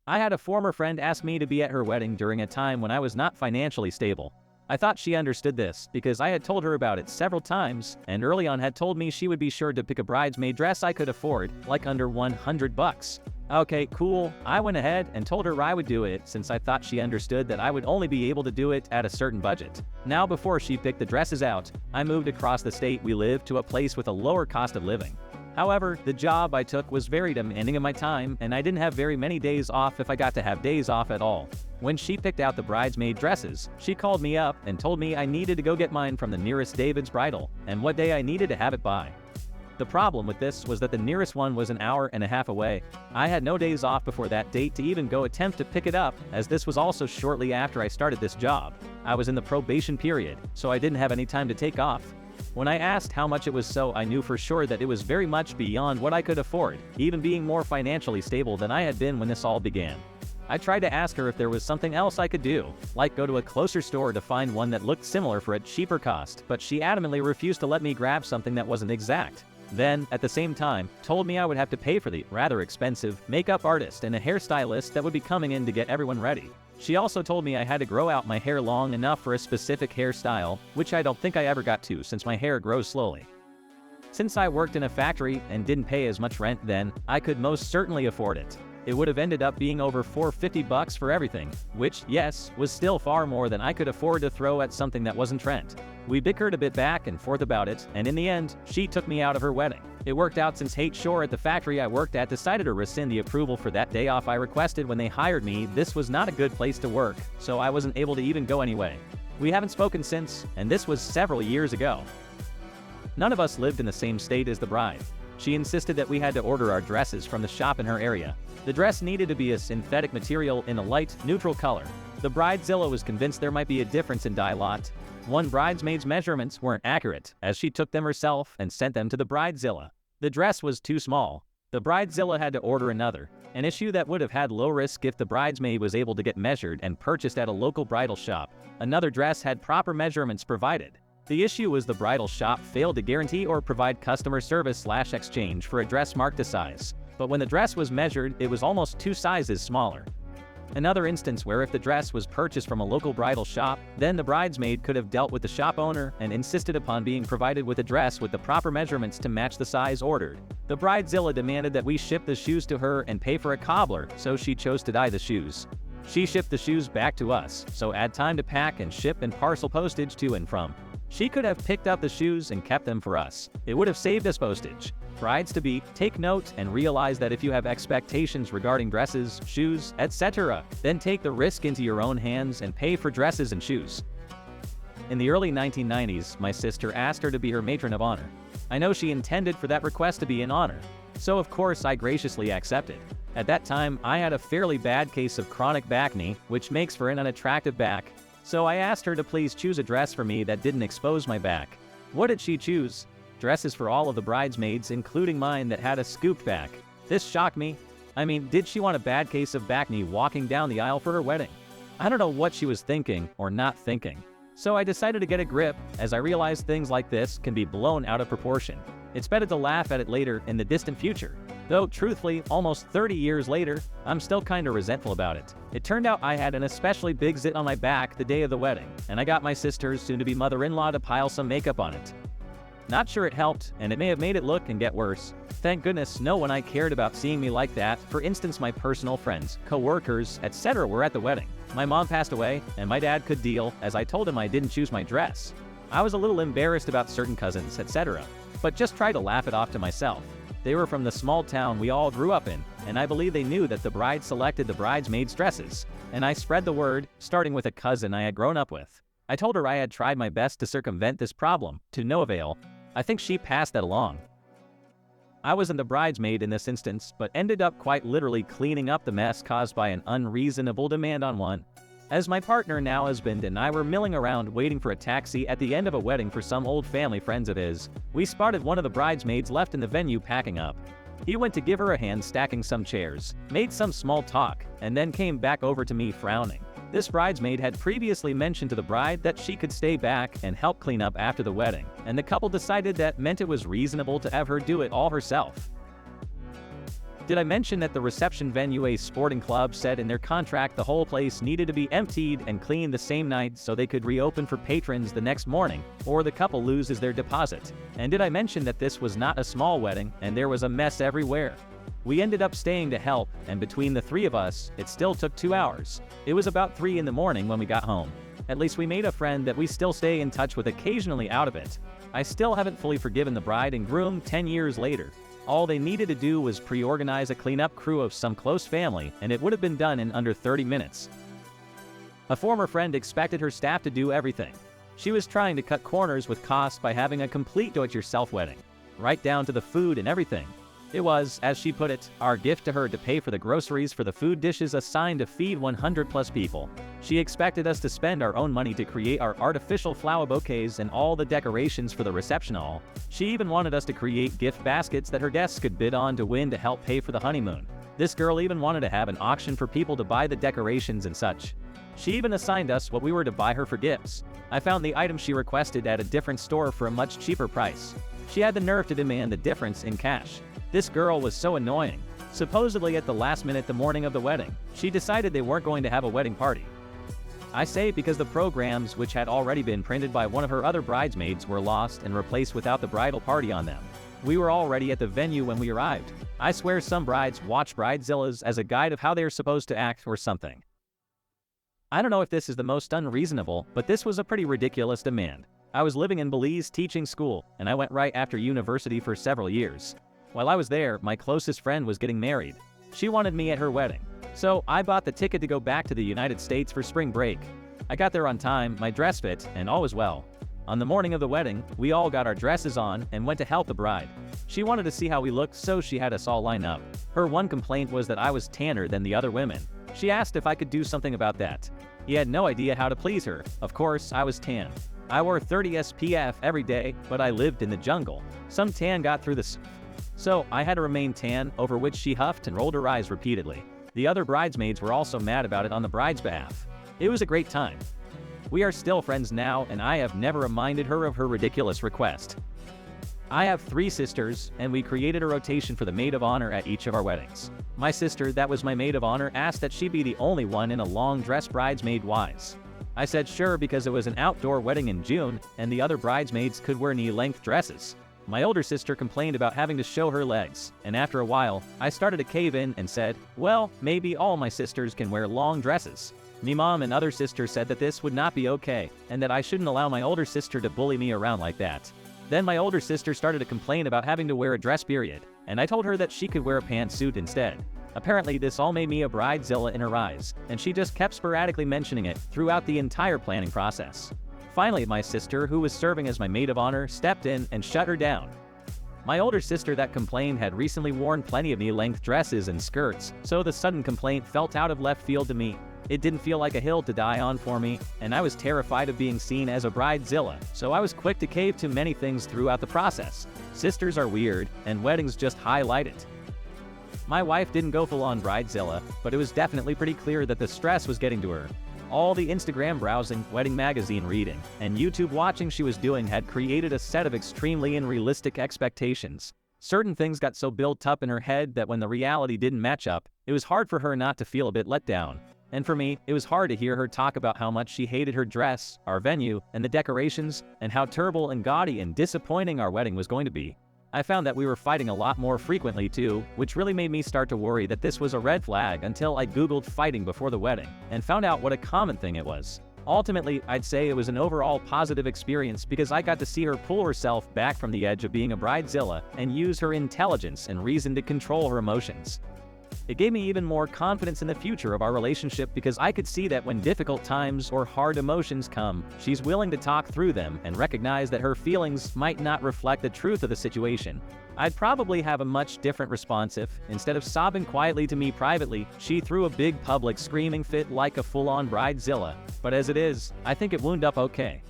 I had a former friend ask me to be at her wedding during a time when I was not financially stable. I thought she understood this because I had told her about it several times and early on had told me she would be sure to pick a bridesmaid dress I could afford, like under $100. Okay, cool. I went ahead and told her I would do it since I thought she understood that I would only be able to do it at a certain budget. Now before she picked the dresses out, I moved across the state we lived to a place with a lower cost of living. However, the job I took was very demanding of my time and I didn't have very many days off if I got to have days off at all. When she picked out the bridesmaid dresses, she called me up and told me I needed to go get mine from the nearest David's Bridal and what day I needed to have it by. The problem with this was that the nearest one was an hour and a half away. I had no days off before that date to even go attempt to pick it up, as this was also shortly after I started this job. I was in the probation period, so I didn't have any time to take off. When I asked how much it was, so I knew for sure that it was very much beyond what I could afford, even being more financially stable than I had been when this all began. I tried to ask her if there was something else I could do, like go to a closer store to find one that looked similar for a cheaper cost, but she adamantly refused to let me grab something that wasn't exact. Then, at the same time, told me I would have to pay for the rather expensive makeup artist and a hairstylist that would be coming in to get everyone ready. She also told me I had to grow out my hair long enough for a specific hairstyle, which I don't think I ever got to since my hair grows slowly. Since I worked in a factory and didn't pay as much rent then, I could most certainly afford it. It would have ended up being over $450 for everything, which, yes, was still far more than I could afford to throw at something that wasn't rent. We bickered a bit back and forth about it, and in the end, she took me out of her wedding. It worked out since HR at the factory I worked at decided to rescind the approval for that day off I requested when they hired me. This was not a good place to work, so I wasn't able to even go anyway. We haven't spoken since, and this was several years ago. None of us lived in the same state as the bride. She insisted that we had to order our dresses from the shop in her area. The dress needed to be a synthetic material in a light, neutral color. The Bridezilla was convinced there might be a difference in dye lot. One bridesmaid's measurements weren't accurate, as she took them herself and sent them to the Bridezilla. The dress was too small. The Bridezilla had to order another, an issue that would have had low risk if the bridesmaid was able to get measured and purchased at a local bridal shop. Another dress had proper measurements provided. The issue was the bridal shop failed to guarantee or provide customer service/exchange for a dress marked a size. But when the dress was measured, it was almost 2 sizes smaller. Another instance where if the dress was purchased from a local bridal shop, then the bridesmaid could have dealt with the shop owner and insisted upon being provided with a dress with the proper measurements to match the size ordered. The Bridezilla demanded that we ship the shoes to her and pay for a cobbler, so she chose to dye the shoes. She shipped the shoes back to us, so add time to pack and ship and parcel postage to and from. She could have picked up the shoes and kept them for us. It would have saved us postage. Brides-to-be, take note and realize that if you have expectations regarding dresses, shoes, etc., then take the risk into your own hands and pay for dresses and shoes. In the early 1990s, my sister asked her to be her matron of honor. I know she intended for that request to be in honor, so of course I graciously accepted. At that time, I had a fairly bad case of chronic back knee, which makes for an unattractive back, so I asked her to please choose a dress for me that didn't expose my back. What did she choose? Dresses for all of the bridesmaids, including mine, that had a scooped back. This shocked me. I mean, did she want a bad case of back knee walking down the aisle for her wedding? I don't know what she was thinking or not thinking. So I decided to get a grip, as I realized things like this can be blown out of proportion. It's better to laugh at it later in the distant future. Though, truthfully, almost 30 years later, I'm still kinda resentful about it. It turned out I had an especially big zit on my back the day of the wedding, and I got my sister's soon-to-be mother-in-law to pile some makeup on it. Not sure it helped, and it may have made it look and get worse. Thank goodness no one I cared about seeing me like that. For instance, my personal friends, co-workers, etc. were at the wedding. My mom passed away, and my dad could deal, as I told him I didn't choose my dress. I was a little embarrassed about certain cousins, etc., but just tried to laugh it off to myself. They were from the small town we all grew up in, and I believe they knew that the bride selected the bridesmaids' dresses. And I spread the word, starting with a cousin I had grown up with. I told her I had tried my best to circumvent this problem, to no avail. I think she passed that along. I wasn't the bridesmaid in this instance, but ended up quite literally cleaning up the mess caused by an unreasonable demand on one. As my partner, now husband, and I were milling around waiting for a taxi at the end of a wedding for some old family friends of his, we spotted one of the bridesmaids left in the venue packing up. He went to give her a hand stacking some chairs, made some small talk, and then came back over to me frowning. This bridesmaid had previously mentioned to the bride that she could stay back and help clean up after the wedding, and the couple decided that meant it was reasonable to have her do it all herself. Did I mention that the reception venue, a sporting club, said in their contract the whole place needed to be emptied and cleaned the same night so they could reopen for patrons the next morning, or the couple loses their deposit? And did I mention that this was not a small wedding and there was a mess everywhere? We ended up staying to help, and between the three of us, it still took 2 hours. It was about 3 in the morning when we got home. At least we made a friend that we still stay in touch with occasionally out of it. I still haven't fully forgiven the bride and groom 10 years later. All they needed to do was pre-organize a cleanup crew of some close family, and it would have been done in under 30 minutes. A former friend expected her staff to do everything. She was trying to cut corners with cost by having a complete do-it-yourself wedding, right down to the food and everything. It was, as she put it, our gift to her to pay for the groceries for the food dishes assigned to feed 100+ people. She expected us to spend our own money to create our artificial flower bouquets and all the decorations for the reception hall. She even wanted us to create gift baskets that her guests could bid on to win to help pay for the honeymoon. This girl even wanted to have an auction for people to buy the decorations and such. She even assigned us what we were to buy her for gifts. I found the item she requested at a different store for a much cheaper price. She had the nerve to demand the difference in cash. This girl was so annoying. Supposedly at the last minute the morning of the wedding, she decided they weren't going to have a wedding party. I say because the programs, which had already been printed by one of her other bridesmaids, were lost and replaced without the bridal party on them. We were already at the venue when we arrived. I swear some brides watch Bridezillas as a guide of how they are supposed to act or something. I don't know if this is the most unreasonable, but this was a pretty ridiculous demand. I was living in Belize teaching school, and I went right after university for several years. While I was there, my closest friend was getting married. She wanted me at her wedding. So I bought the ticket to go back to the United States for spring break. I got there on time, my dress fit, and all was well. On the morning of the wedding, we all got our dresses on and went to help the bride. She wanted to see how we looked, so she had us all line up. Her one complaint was that I was tanner than the other women. She asked if I could do something about that. He had no idea how to please her. Of course, I was tan. I wore 30 SPF every day, but I lived in the jungle. Some tan got through the So I had to remain tan, over which she huffed and rolled her eyes repeatedly. The other bridesmaids were also mad about it on the bride's behalf. It was a great time. We are still friends now, and I have never reminded her of her ridiculous request. I have 3 sisters, and we created a rotation for the maid of honor at each of our weddings. My sister, that was my maid of honor, asked that she be the only one in a long dress bridesmaid-wise. I said sure because it was an outdoor wedding in June, and the other bridesmaids could wear knee-length dresses. My older sister complained about having to show her legs, and after a while, I started to cave in and said, well, maybe all my sisters can wear long dresses. Me mom and other sisters said that this would not be okay, and that I shouldn't allow my older sister to bully me around like that. Then my older sister started to complain about having to wear a dress period, and I told her that she could wear a pantsuit instead. Apparently this all made me a bridezilla in her eyes, and she just kept sporadically mentioning it throughout the entire planning process. Finally, my sister, who was serving as my maid of honor, stepped in and shut her down. My older sister that complained had recently worn plenty of knee-length dresses and skirts, so the sudden complaint felt out of left field to me. It didn't feel like a hill to die on for me, and I was terrified of being seen as a bridezilla, so I was quick to cave to many things throughout the process. Sisters are weird, and weddings just highlight it. My wife didn't go full-on bridezilla, but it was definitely pretty clear that the stress was getting to her. All the Instagram browsing, wedding magazine reading, and YouTube watching she was doing had created a set of extremely unrealistic expectations. Certain things got so built up in her head that when the reality didn't match up, it was hard for her not to feel a bit let down. And for me, it was hard to hear her talk about how much she hated her dress, our venue, and the decorations, and how terrible and gaudy and disappointing our wedding was going to be. I found that we were fighting a lot more frequently too, which really made me start to worry that this was a red flag until I googled fighting before the wedding, and found out what a common thing it was. Ultimately, I'd say it was an overall positive experience because I got to see her pull herself back from the edge of being a bridezilla and use her intelligence and reason to control her emotions. It gave me even more confidence in the future of our relationship because I could see that when difficult times or hard emotions come, she's willing to talk through them and recognize that her feelings might not reflect the truth of the situation. I'd probably have a much different response if, instead of sobbing quietly to me privately, she threw a big public screaming fit like a full-on bridezilla. But as it is, I think it wound up okay.